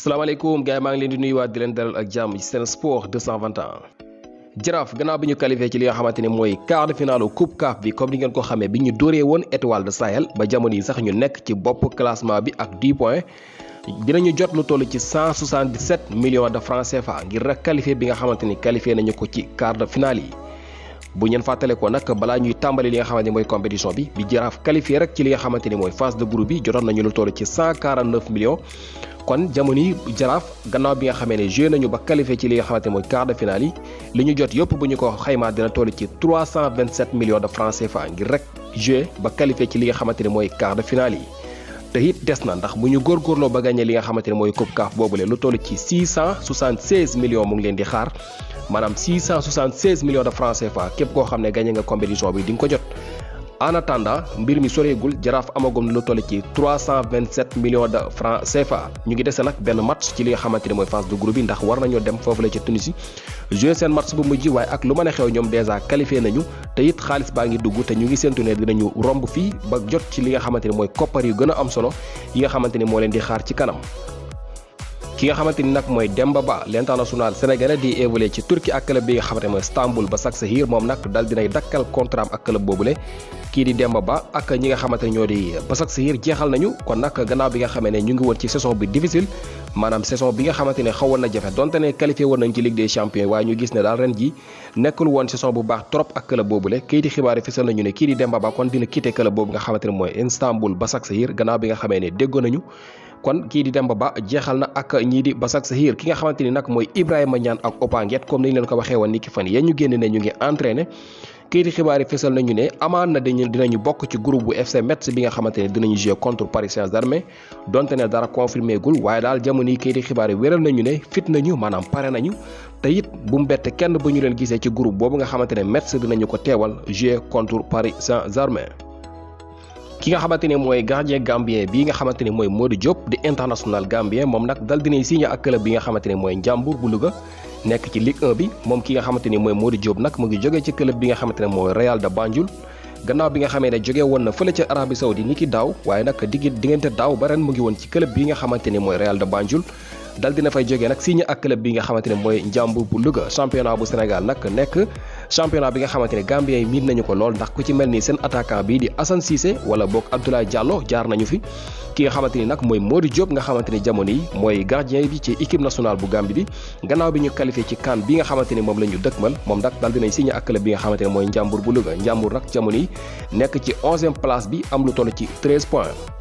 salaamaaleykum gars yi maa ngi leen di nuyuwaat di leen dalal ak jàmm ci Sen Sport 221. Jaraaf gannaaw bi ñu qualifié ci li nga xamante ne mooy quart de finale coupe CAF bi comme ni ngeen ko xamee bi ñu dóoree woon étoile de Sahel ba jamono yi sax ñu nekk ci bopp classement bi ak 10 points dinañu jot lu toll ci 177 millions de francs CFA ngir rek qualifié bi nga xamante ni qualifié nañu ko ci quart de finale yi. bu ñeen fàttale ko nag balaa ñuy tàmbali li nga xamante ni mooy compétition bi Jaraaf qualifié rek ci li nga xamante ni mooy phase de groupe bi jotoon nañu lu toll ci 149 millions. kon jamono yi Jaraaf gannaaw bi nga xamee ne joué nañu ba qualifié ci li nga xamante ne mooy quart de finale yi li ñu jot yëpp bu ñu ko xaymaa dina toll ci 327 millions de francs CFA ngir rek joué ba qualifié ci li nga xamante ne mooy quart de finale yi. te it des na ndax bu ñu góorgóorloo ba gagné li nga xamante ne mooy coupe CAF boobule lu toll ci 676 millions mu ngi leen di xaar maanaam 676 millions de francs CFA képp koo xam ne gagné nga compétition bi di nga ko jot. en attendant mbir mi soreegul Jaraaf amagum lu toll ci 327 millions de francs CFA ñu ngi dese nag benn match ci li nga xamante ne mooy phase de groupe bi ndax war nañoo dem foofu la ca Tunisie joué seen match bu mujj waaye ak lu mën a xew ñoom dèjà qualifié nañu te it xaalis baa ngi dugg te ñu ngi séntu ne dinañu romb fii ba jot ci li nga xamante ne mooy koppar yu gën a am solo yi nga xamante ni moo leen di xaar ci kanam. ki nga xamante ni nag mooy Demba Ba l'international sénégalais di évoluer ci Turquie ak club bi nga xamante ne mooy Istanbul Başakşehir moom nag dal dinay dakkal contrat ak club boobule kii di Demba Ba ak ñi nga xamante ne ñoo di Başakşehir jeexal nañu kon nag gannaaw bi nga xamee ne ñu ngi woon ci saison bi difficile maanaam saison bi nga xamante ne xawoon na jafe donte ne qualifié woon nañ ci Ligue des Champions waaye ñu gis ne daal ren ji nekkul woon saison bu baax trop ak club boobule kii di xibaar yi fisal nañu ne kii di Demba Ba kon dina quitté club boobu nga xamante ne mooy Istanbul Başakşehir gannaaw bi nga xamee ne déggoo nañu kon kii di Demba Ba jeexal na ak ñii di Başakşehir ki nga xamante ni nag mooy Ibrahima Niane ak Opanguet comme ni ñu leen ko waxee woon ni ki fan yéen ñu génn ne ñu ngi entraîné kii di xibaar yi fësal nañu ne amaan na dinañu bokk ci groupe bu FC Metz bi nga xamante ne dinañu jouer contre Paris Saint-Germain donte ne dara confirmé gul waaye daal jamono yi kii di xibaar yi wéral nañu ne fit nañu maanaam pare nañu te it bu mu bett kenn bu ñu leen gisee ci groupe boobu nga xamante ne Metz dinañu ko teewal jouer contre Paris Saint-Germain. ki nga xamante ne mooy gardien gambien bii nga xamante ne mooy Modou Diop di international gambien moom nag dal dinay signé ak club bi nga xamante ne mooy Ndiambour bu Louga nekk ci Ligue 1 bi moom ki nga xamante ni mooy Modou Diop nag mu ngi jógee ci club bi nga xamante ne mooy Real de Banjul gannaaw bi nga xamee ne jógee woon na fële ca Arabie Saoudi ni ki daaw waaye nag diggante daaw ba ren mu ngi woon ci club bi nga xamante ne mooy Real de Banjul dal dina fay jógee nag signé ak club bi nga xamante ne mooy Ndiambour bu Louga championnat bu Sénégal nag nekk championnat bi nga xamante ne Gambien yi miin nañu ko lool ndax ku ci mel ni seen attaquant bii di Assane Cissé wala boog Abdoulaye Diallo jaar nañu fi ki nga xamante ni nag mooy Modou Diop nga xamante ni jamono yi mooy gardien bi ci équipe nationale bu Gambie bi gannaaw bi ñu qualifié ci CAN bi nga xamante ni moom la ñu dëkkmal moom nag dal dinañ signé ak club bi nga xamante ne mooy Ndiambour bu Louga Ndiambour nag jamono yi nekk ci 11e place bi am lu toll ci 13 points.